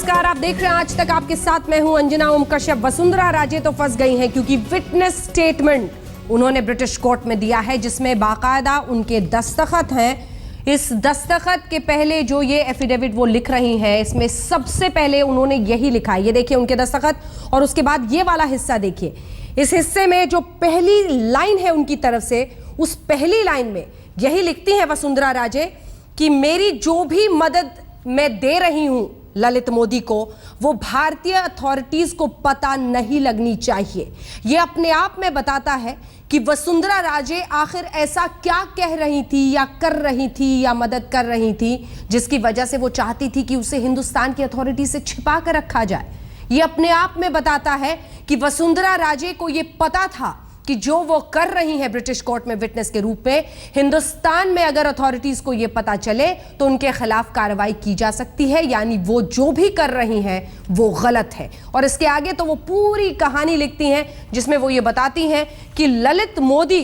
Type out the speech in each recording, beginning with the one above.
नमस्कार, आप देख रहे हैं आज तक आपके साथ मैं हूं अंजना ओम कश्यप। वसुंधरा राजे तो फंस गई हैं क्योंकि विटनेस स्टेटमेंट उन्होंने ब्रिटिश कोर्ट में दिया है जिसमें बाकायदा उनके दस्तखत हैं। इस दस्तखत के पहले जो ये एफिडेविट वो लिख रही हैं, इसमें सबसे पहले उन्होंने यही लिखा है। ये देखिए उनके दस्तखत, और उसके बाद ये वाला हिस्सा देखिए। इस हिस्से में जो पहली लाइन है उनकी तरफ से, उस पहली लाइन में यही लिखती है वसुंधरा राजे कि मेरी जो भी मदद मैं दे रही हूं ललित मोदी को, वो भारतीय अथॉरिटीज को पता नहीं लगनी चाहिए। यह अपने आप में बताता है कि वसुंधरा राजे आखिर ऐसा क्या कह रही थी या कर रही थी या मदद कर रही थी जिसकी वजह से वो चाहती थी कि उसे हिंदुस्तान की अथॉरिटी से छिपा कर रखा जाए। यह अपने आप में बताता है कि वसुंधरा राजे को यह पता था कि जो वो कर रही हैं ब्रिटिश कोर्ट में विटनेस के रूप में, हिंदुस्तान में अगर अथॉरिटीज को ये पता चले तो उनके खिलाफ कार्रवाई की जा सकती है, यानी वो जो भी कर रही हैं वो गलत है। और इसके आगे तो वो पूरी कहानी लिखती हैं जिसमें वो ये बताती हैं कि ललित मोदी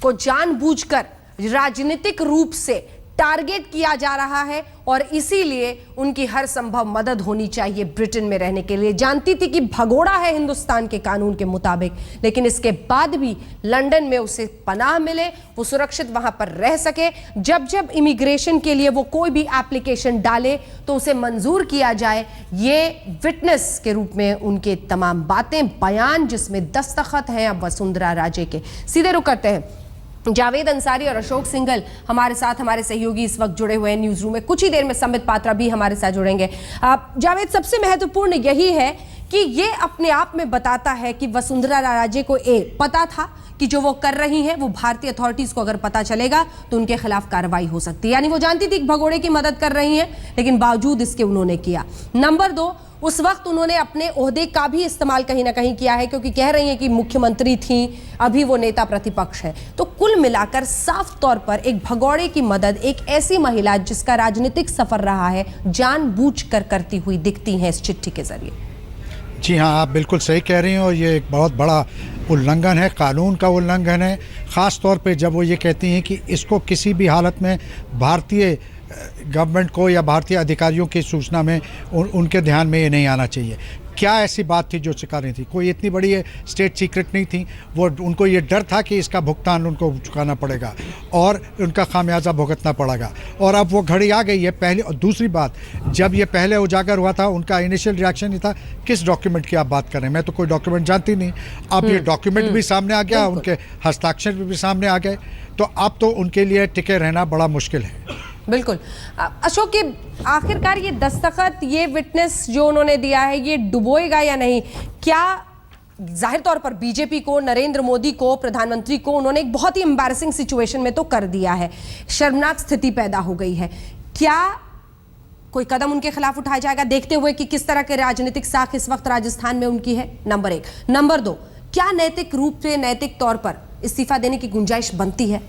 को जानबूझकर राजनीतिक रूप से टारगेट किया जा रहा है और इसीलिए उनकी हर संभव मदद होनी चाहिए ब्रिटेन में रहने के लिए। जानती थी कि भगोड़ा है हिंदुस्तान के कानून के मुताबिक, लेकिन इसके बाद भी लंदन में उसे पनाह मिले, वो सुरक्षित वहां पर रह सके। जब जब इमिग्रेशन के लिए वो कोई भी एप्लीकेशन डाले तो उसे मंजूर किया जाए। ये विटनेस के रूप में उनके तमाम बातें, बयान जिसमें दस्तखत हैं अब वसुंधरा राजे के। सीधे रुक करते हैं, जावेद अंसारी और अशोक सिंघल हमारे साथ, हमारे सहयोगी इस वक्त जुड़े हुए हैं न्यूज रूम में। कुछ ही देर में संबित पात्रा भी हमारे साथ जुड़ेंगे। जावेद, सबसे महत्वपूर्ण यही है कि ये अपने आप में बताता है कि वसुंधरा राजे को पता था कि जो वो कर रही हैं वो भारतीय अथॉरिटीज को अगर पता चलेगा तो उनके खिलाफ कार्रवाई हो सकती है। यानी वो जानती थी कि भगोड़े की मदद कर रही हैं, लेकिन बावजूद इसके उन्होंने किया। नंबर 2, उस वक्त उन्होंने अपने ओहदे का भी इस्तेमाल कहीं ना कहीं किया है, क्योंकि कह रही हैं कि मुख्यमंत्री थी, अभी वो नेता प्रतिपक्ष है। तो कुल मिलाकर साफ तौर पर एक भगोड़े की मदद एक ऐसी महिला जिसका राजनीतिक सफर रहा है जानबूझकर करती हुई दिखती है इस चिट्ठी के जरिए। जी हाँ, आप बिल्कुल सही कह रही हैं और ये एक बहुत बड़ा उल्लंघन है, कानून का उल्लंघन है। ख़ास तौर पे जब वो ये कहती हैं कि इसको किसी भी हालत में भारतीय गवर्नमेंट को या भारतीय अधिकारियों की सूचना में उनके ध्यान में ये नहीं आना चाहिए। क्या ऐसी बात थी जो चुका रही थी? कोई इतनी बड़ी स्टेट सीक्रेट नहीं थी। वो उनको ये डर था कि इसका भुगतान उनको चुकाना पड़ेगा और उनका खामियाजा भुगतना पड़ेगा। और अब वो घड़ी आ गई है। पहले और दूसरी बात, जब ये पहले उजागर हुआ था उनका इनिशियल रिएक्शन ये था, किस डॉक्यूमेंट की आप बात कर रहे हैं, मैं तो कोई डॉक्यूमेंट जानती नहीं। अब ये डॉक्यूमेंट भी सामने आ गया, उनके हस्ताक्षर भी सामने आ गए, तो अब तो उनके लिए टिके रहना बड़ा मुश्किल है। बिल्कुल। अशोक, के आखिरकार ये दस्तखत, ये विटनेस जो उन्होंने दिया है, ये डुबोएगा या नहीं? क्या जाहिर तौर पर बीजेपी को, नरेंद्र मोदी को, प्रधानमंत्री को उन्होंने एक बहुत ही एम्बैरेसिंग सिचुएशन में तो कर दिया है, शर्मनाक स्थिति पैदा हो गई है। क्या कोई कदम उनके खिलाफ उठाया जाएगा, देखते हुए कि किस तरह के राजनीतिक साख इस वक्त राजस्थान में उनकी है? नंबर 1। नंबर 2, क्या नैतिक रूप से, नैतिक तौर पर इस्तीफा देने की गुंजाइश बनती है,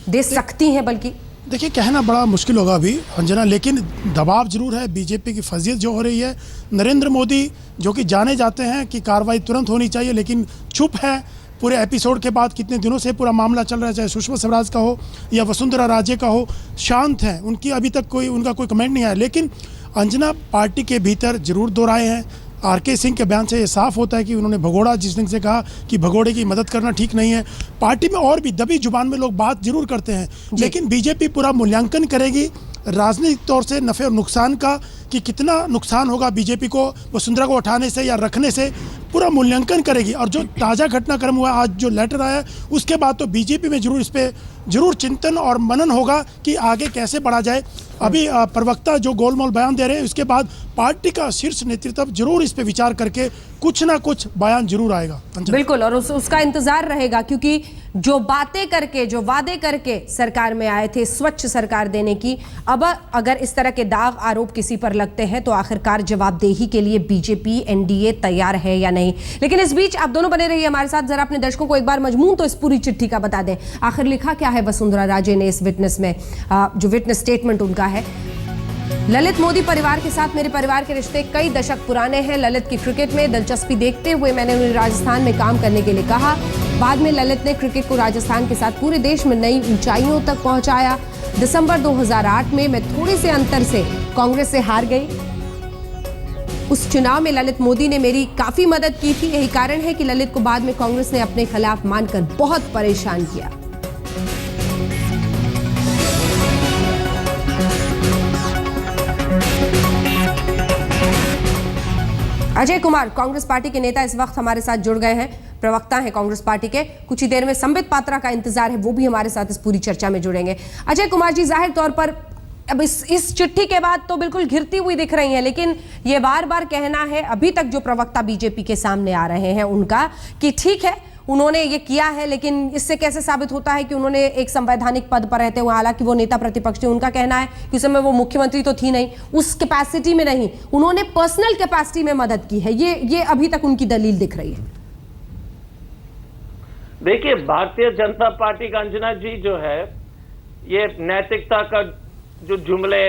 दे सकती हैं? बल्कि देखिए, कहना बड़ा मुश्किल होगा अभी अंजना, लेकिन दबाव जरूर है। बीजेपी की फजीयत जो हो रही है, नरेंद्र मोदी जो कि जाने जाते हैं कि कार्रवाई तुरंत होनी चाहिए, लेकिन चुप है। पूरे एपिसोड के बाद कितने दिनों से पूरा मामला चल रहा है, चाहे सुषमा स्वराज का हो या वसुंधरा राजे का हो, शांत हैं। उनकी अभी तक उनका कोई कमेंट नहीं आया। लेकिन अंजना पार्टी के भीतर जरूर दोहराए हैं। आरके सिंह के बयान से ये साफ होता है कि उन्होंने भगोड़ा जिस दिन से कहा कि भगोड़े की मदद करना ठीक नहीं है। पार्टी में और भी दबी जुबान में लोग बात जरूर करते हैं, लेकिन बीजेपी पूरा मूल्यांकन करेगी राजनीतिक तौर से नफ़े और नुकसान का, कि कितना नुकसान होगा बीजेपी को वसुंधरा को उठाने से या रखने से, पूरा मूल्यांकन करेगी। और जो ताज़ा घटनाक्रम हुआ, आज जो लेटर आया, उसके बाद तो बीजेपी में जरूर इस पर जरूर चिंतन और मनन होगा कि आगे कैसे बढ़ा जाए। अभी प्रवक्ता जो गोलमोल बयान दे रहे हैं, उसके बाद पार्टी का शीर्ष नेतृत्व जरूर इस पे विचार करके कुछ ना कुछ बयान जरूर आएगा। बिल्कुल, और उसका इंतजार रहेगा, क्योंकि जो बातें करके, जो वादे करके सरकार में आए थे स्वच्छ सरकार देने की, अब अगर इस तरह के दाग आरोप किसी पर लगते हैं तो आखिरकार जवाबदेही के लिए बीजेपी, एनडीए तैयार है या नहीं? लेकिन इस बीच आप दोनों बने रहिए हमारे साथ। जरा अपने दर्शकों को एक बार मजमून तो इस पूरी चिट्ठी का बता दें, आखिर लिखा क्या है वसुंधरा राजे ने इस विटनेस में, जो विटनेस स्टेटमेंट उनका है। ललित मोदी परिवार के साथ मेरे परिवार के रिश्ते कई दशक पुराने हैं। ललित की क्रिकेट में दिलचस्पी देखते हुए मैंने उन्हें राजस्थान में काम करने के लिए कहा। बाद में ललित ने क्रिकेट को राजस्थान के साथ पूरे देश में नई ऊंचाइयों तक पहुंचाया। दिसंबर 2008 में मैं थोड़े से अंतर से कांग्रेस से हार गई। उस चुनाव में ललित मोदी ने मेरी काफी मदद की थी। यही कारण है कि ललित को बाद में कांग्रेस ने अपने खिलाफ मानकर बहुत परेशान किया। अजय कुमार कांग्रेस पार्टी के नेता इस वक्त हमारे साथ जुड़ गए हैं, प्रवक्ता हैं कांग्रेस पार्टी के। कुछ ही देर में संबित पात्रा का इंतजार है, वो भी हमारे साथ इस पूरी चर्चा में जुड़ेंगे। अजय कुमार जी, जाहिर तौर पर अब इस चिट्ठी के बाद तो बिल्कुल घिरती हुई दिख रही हैं, लेकिन ये बार बार कहना है अभी तक जो प्रवक्ता बीजेपी के सामने आ रहे हैं उनका कि ठीक है उन्होंने ये किया है, लेकिन इससे कैसे साबित होता है कि उन्होंने एक संवैधानिक पद पर रहते हुए, हालांकि वो नेता प्रतिपक्ष थे, उनका कहना है कि उस समय वो मुख्यमंत्री तो थी नहीं, उस कैपेसिटी में नहीं, उन्होंने पर्सनल कैपेसिटी में मदद की है। ये अभी तक उनकी दलील दिख रही है। देखिए, भारतीय जनता पार्टी का अंजना जी जो है, ये नैतिकता का जो जुमले,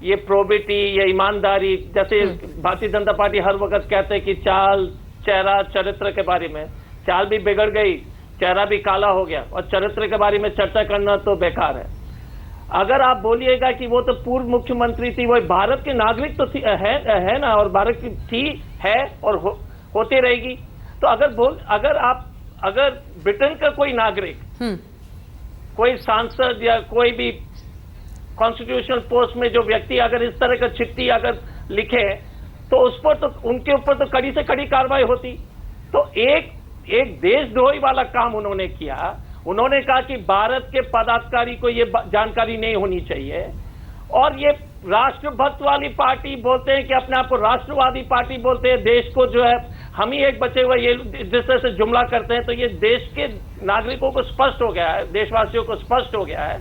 ये प्रोबिटी, ये ईमानदारी, जैसे भारतीय जनता पार्टी हर वक्त कहते हैं कि चाल, चेहरा, चरित्र के बारे में, चाल भी बिगड़ गई, चेहरा भी काला हो गया और चरित्र के बारे में चर्चा करना तो बेकार है। अगर आप बोलिएगा कि वो तो पूर्व मुख्यमंत्री थी, वो भारत के नागरिक तो थी, है ना, और भारत की थी, है और होती रहेगी, तो अगर ब्रिटेन का कोई नागरिक, कोई सांसद या कोई भी कॉन्स्टिट्यूशनल पोस्ट में जो व्यक्ति अगर इस तरह का चिट्ठी अगर लिखे तो उस पर तो उनके ऊपर तो कड़ी से कड़ी कार्रवाई होती। तो एक देशद्रोही वाला काम उन्होंने किया। उन्होंने कहा कि भारत के पदाधिकारी को ये जानकारी नहीं होनी चाहिए, और ये राष्ट्रभक्त वाली पार्टी बोलते हैं कि अपने आप को राष्ट्रवादी पार्टी बोलते हैं, देश को जो है हम ही एक बचे हुए, ये जिस तरह से जुमला करते हैं, तो ये देश के नागरिकों को स्पष्ट हो गया है, देशवासियों को स्पष्ट हो गया है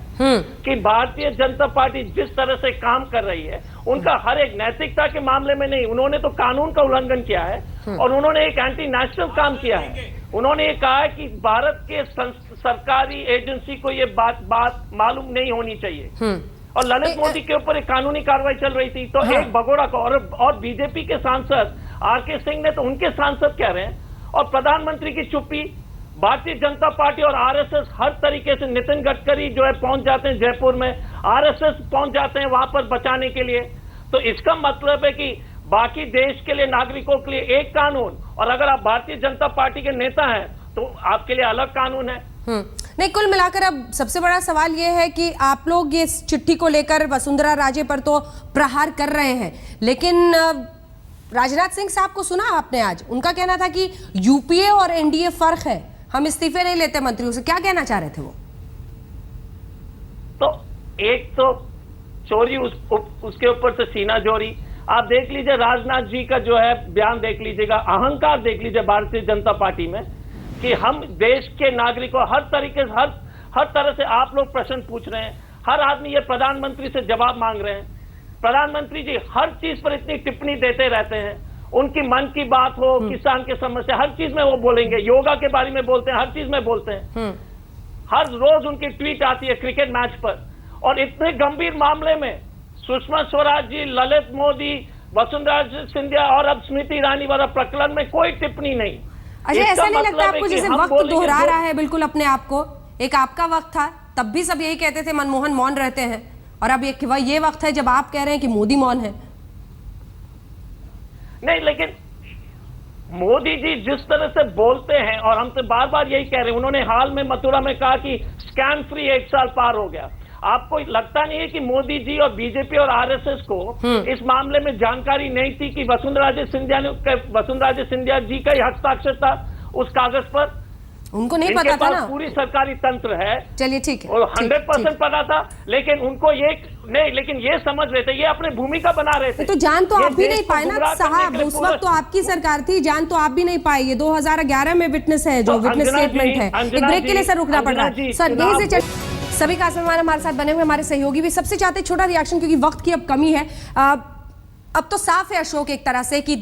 कि भारतीय जनता पार्टी जिस तरह से काम कर रही है, उनका हर एक नैतिकता के मामले में नहीं, उन्होंने तो कानून का उल्लंघन किया है और उन्होंने एक एंटी नेशनल काम किया है। उन्होंने ये कहा है कि भारत के सरकारी एजेंसी को ये बात मालूम नहीं होनी चाहिए, और ललित मोदी के ऊपर एक कानूनी कार्रवाई चल रही थी। तो एक भगोड़ा को और बीजेपी के सांसद आरके सिंह ने तो उनके सांसद कह रहे हैं, और प्रधानमंत्री की चुप्पी, भारतीय जनता पार्टी और आरएसएस हर तरीके से, नितिन गडकरी जो है पहुंच जाते हैं जयपुर में, आरएसएस पहुंच जाते हैं वहां पर बचाने के लिए। तो इसका मतलब है कि बाकी देश के लिए, नागरिकों के लिए एक कानून, और अगर आप भारतीय जनता पार्टी के नेता हैं तो आपके लिए अलग कानून है। नहीं, कुल मिलाकर अब सबसे बड़ा सवाल यह है कि आप लोग ये चिट्ठी को लेकर वसुंधरा राजे पर तो प्रहार कर रहे हैं, लेकिन राजनाथ सिंह साहब को सुना आपने आज, उनका कहना था कि यूपीए और एनडीए फर्क है, हम इस्तीफे नहीं लेते मंत्रियों से। क्या कहना चाह रहे थे वो? तो एक तो चोरी, उसके ऊपर से सीना चोरी। आप देख लीजिए राजनाथ जी का जो है बयान, देख लीजिएगा, अहंकार देख लीजिए भारतीय जनता पार्टी में, कि हम देश के नागरिकों हर तरीके से, हर तरह से आप लोग प्रश्न पूछ रहे हैं, हर आदमी ये प्रधानमंत्री से जवाब मांग रहे हैं। प्रधानमंत्री जी हर चीज पर इतनी टिप्पणी देते रहते हैं, उनकी मन की बात हो, किसान की समस्या, हर चीज में वो बोलेंगे, योगा के बारे में बोलते हैं, हर चीज में बोलते हैं। हर रोज उनकी ट्वीट आती है क्रिकेट मैच पर, और इतने गंभीर मामले में सुषमा स्वराज जी, ललित मोदी, वसुंधरा सिंधिया और अब स्मृति ईरानी वाला प्रकरण में कोई टिप्पणी नहीं। अजय, ऐसा नहीं लगता आपको जैसे वक्त दोहरा रहा है बिल्कुल अपने आप को? एक आपका वक्त था, तब भी सब यही कहते थे मनमोहन मौन रहते हैं, और अब ये वक्त है जब आप कह रहे हैं कि मोदी मौन है। नहीं, लेकिन मोदी जी जिस तरह से बोलते हैं, और हम तो बार बार यही कह रहे हैं, उन्होंने हाल में मथुरा में कहा कि स्कैम फ्री 1 साल पार हो गया। आपको लगता नहीं है कि मोदी जी और बीजेपी और आरएसएस को इस मामले में जानकारी नहीं थी कि वसुंधरा सिंधिया जी का ही हस्ताक्षर था उस कागज पर? उनको नहीं पता था ना, पूरी सरकारी तंत्र है। चलिए ठीक है, और 100% पता था, लेकिन उनको ये नहीं, लेकिन ये समझ रहे थे, ये अपनी भूमिका बना रहे थे। तो जान तो आप भी नहीं पाए ना साहब, उस वक्त तो आपकी सरकार थी, जान तो आप भी नहीं पाए। ये 2011 में विटनेस है, जो विटनेस स्टेटमेंट है। एक ब्रेक के लिए सर रुकना पड़ रहा है सर, यहीं से सभी का सम्मान हमारे साथ बने हुए हमारे सहयोगी भी। सबसे चाहते छोटा रिएक्शन, क्योंकि वक्त की अब कमी है। अब तो साफ है अशोक एक तरह से कि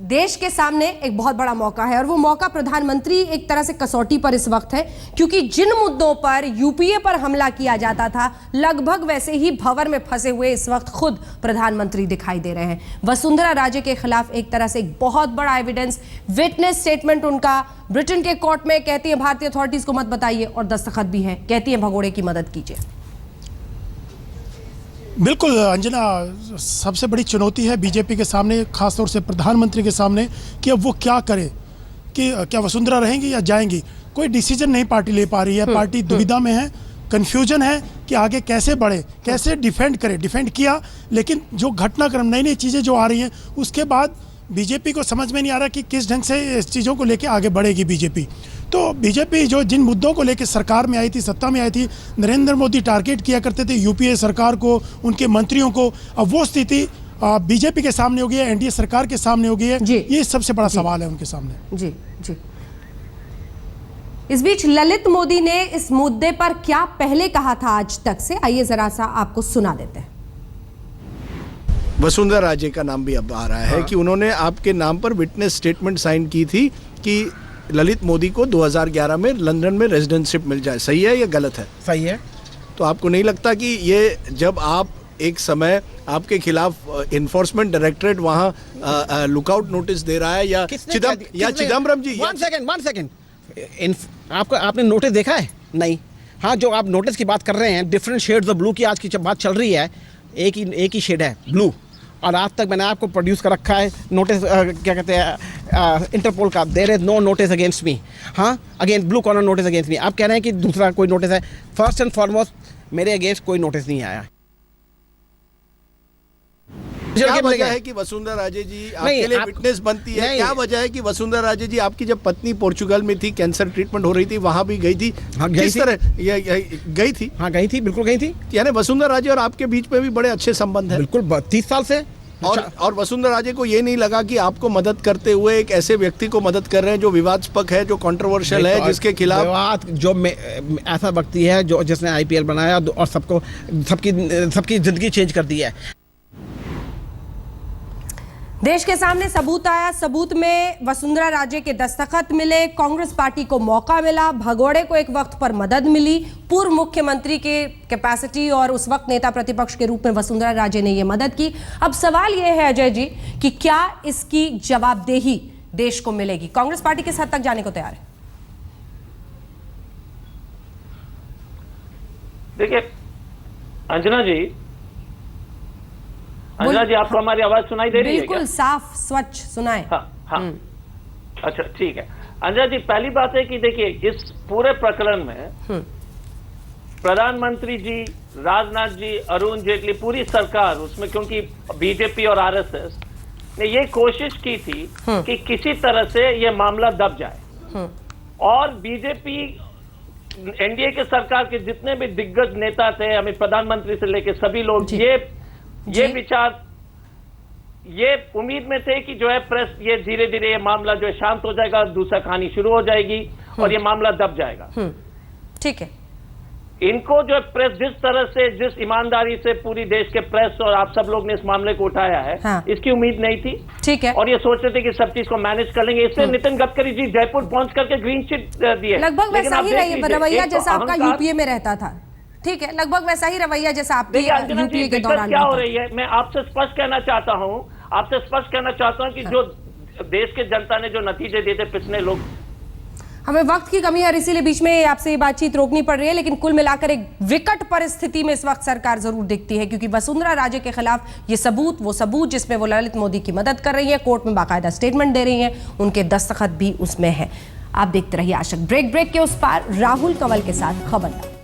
देश के सामने एक बहुत बड़ा मौका है, और वो मौका प्रधानमंत्री एक तरह से कसौटी पर इस वक्त है, क्योंकि जिन मुद्दों पर यूपीए पर हमला किया जाता था, लगभग वैसे ही भंवर में फंसे हुए इस वक्त खुद प्रधानमंत्री दिखाई दे रहे हैं। वसुंधरा राजे के खिलाफ एक तरह से एक बहुत बड़ा एविडेंस, विटनेस स्टेटमेंट उनका ब्रिटेन के कोर्ट में, कहती है भारतीय अथॉरिटीज को मत बताइए, और दस्तखत भी है, कहती है भगोड़े की मदद कीजिए। बिल्कुल अंजना, सबसे बड़ी चुनौती है बीजेपी के सामने, खासतौर से प्रधानमंत्री के सामने, कि अब वो क्या करे, कि क्या वसुंधरा रहेंगी या जाएंगी। कोई डिसीजन नहीं पार्टी ले पा रही है, पार्टी दुविधा में है, कन्फ्यूजन है कि आगे कैसे बढ़े, कैसे डिफेंड करे। डिफेंड किया, लेकिन जो घटनाक्रम, नई नई चीज़ें जो आ रही हैं, उसके बाद बीजेपी को समझ में नहीं आ रहा कि किस ढंग से इस चीज़ों को लेके आगे बढ़ेगी बीजेपी। तो बीजेपी जो जिन मुद्दों को लेके सरकार में आई थी, सत्ता में आई थी, नरेंद्र मोदी टारगेट किया करते थे यूपीए सरकार को, उनके मंत्रियों को, अब वो स्थिति बीजेपी के सामने हो गई है, एनडीए सरकार के सामने हो गई है। ये सबसे बड़ा सवाल है उनके सामने। जी जी। इस बीच ललित मोदी ने इस मुद्दे पर क्या पहले कहा था आज तक से, आइए जरा सा आपको सुना देते हैं। वसुंधरा राजे का नाम भी अब आ रहा है कि उन्होंने आपके नाम पर विटनेस स्टेटमेंट साइन की थी कि ललित मोदी को 2011 में लंदन में रेजिडेंटशिप मिल जाए। सही है या गलत है? सही है। तो आपको नहीं लगता कि ये जब आप एक समय आपके खिलाफ इन्फोर्समेंट डायरेक्टरेट वहाँ लुकआउट नोटिस दे रहा है, या चिदम्बरम जी? वन सेकेंड, आपने नोटिस देखा है? नहीं। हाँ, जो आप नोटिस की बात कर रहे हैं, डिफरेंट शेड्स ऑफ ब्लू की आज की जब बात चल रही है, एक ही शेड है ब्लू, और आज तक मैंने आपको प्रोड्यूस कर रखा है नोटिस, क्या कहते हैं, इंटरपोल का। There is no notice against me. हाँ, against blue corner notice against me. आप कह रहे हैं कि दूसरा कोई नोटिस है। फर्स्ट एंड फॉरमोस्ट मेरे अगेंस्ट कोई नोटिस नहीं आया। क्या वजह है कि वसुंधरा राजे जी आपके लिए विटनेस बनती है? क्या वजह है कि वसुंधरा राजे जी, आपकी जब पत्नी पोर्चुगल में थी, कैंसर ट्रीटमेंट हो रही थी, वहां भी गई थी? हाँ, किस तरह गई थी? हाँ, गई थी, बिल्कुल गई थी। यानी वसुंधरा राजे और आपके बीच में भी बड़े अच्छे संबंध है? बिल्कुल, 30 साल से। और वसुंधरा राजे को ये नहीं लगा कि आपको मदद करते हुए एक ऐसे व्यक्ति को मदद कर रहे हैं जो विवादास्पद है, जो कंट्रोवर्शियल है, जिसके खिलाफ जो ऐसा व्यक्ति है जो जिसने आईपीएल बनाया और सबकी जिंदगी चेंज कर दी है। देश के सामने सबूत आया, सबूत में वसुंधरा राजे के दस्तखत मिले, कांग्रेस पार्टी को मौका मिला, भगोड़े को एक वक्त पर मदद मिली, पूर्व मुख्यमंत्री के कैपेसिटी और उस वक्त नेता प्रतिपक्ष के रूप में वसुंधरा राजे ने यह मदद की। अब सवाल यह है अजय जी कि क्या इसकी जवाबदेही देश को मिलेगी? कांग्रेस पार्टी किस हद तक जाने को तैयार है? देखिए अंजना जी, आपको हमारी आवाज सुनाई दे रही है? बिल्कुल साफ स्वच्छ सुनाए। हाँ। अच्छा, ठीक है। अंजना जी, पहली बात है कि देखिए, इस पूरे प्रकरण में प्रधानमंत्री जी, राजनाथ जी, अरुण जेटली, पूरी सरकार उसमें, क्योंकि बीजेपी और आरएसएस ने ये कोशिश की थी कि किसी तरह से ये मामला दब जाए, और बीजेपी, एनडीए के सरकार के जितने भी दिग्गज नेता थे, हमें प्रधानमंत्री से लेकर सभी लोग ये विचार, ये उम्मीद में थे कि जो है प्रेस, ये धीरे धीरे ये मामला जो है शांत हो जाएगा, दूसरा कहानी शुरू हो जाएगी और ये मामला दब जाएगा। ठीक है। इनको जो है प्रेस जिस तरह से, जिस ईमानदारी से पूरी देश के प्रेस और आप सब लोग ने इस मामले को उठाया है, इसकी उम्मीद नहीं थी। ठीक है। और ये सोच रहे थे कि सब चीज को मैनेज कर लेंगे। इससे नितिन गडकरी जी जयपुर पहुंच करके ग्रीन चिट दिए। लगभग वैसा ही रवैया जैसा आपका यूपीए में रहता था। ठीक है, लगभग वैसा ही रवैया जैसा आपके यूपीए के दौरान क्या हो रही है। मैं आपसे स्पष्ट कहना चाहता हूं कि जो देश के जनता ने जो नतीजे दिए थे पिछले लोग, हमें वक्त की कमी है और इसीलिए बीच में आपसे ये बातचीत रोकनी पड़ रही है, लेकिन कुल मिलाकर एक विकट परिस्थिति में इस वक्त सरकार जरूर दिखती है, क्योंकि वसुंधरा राजे के खिलाफ ये सबूत, वो सबूत जिसमें वो ललित मोदी की मदद कर रही है, कोर्ट में बाकायदा स्टेटमेंट दे रही है, उनके दस्तखत भी उसमें है। आप देखते रहिए आशक। ब्रेक के उस पार राहुल कंवल के साथ खबरदार।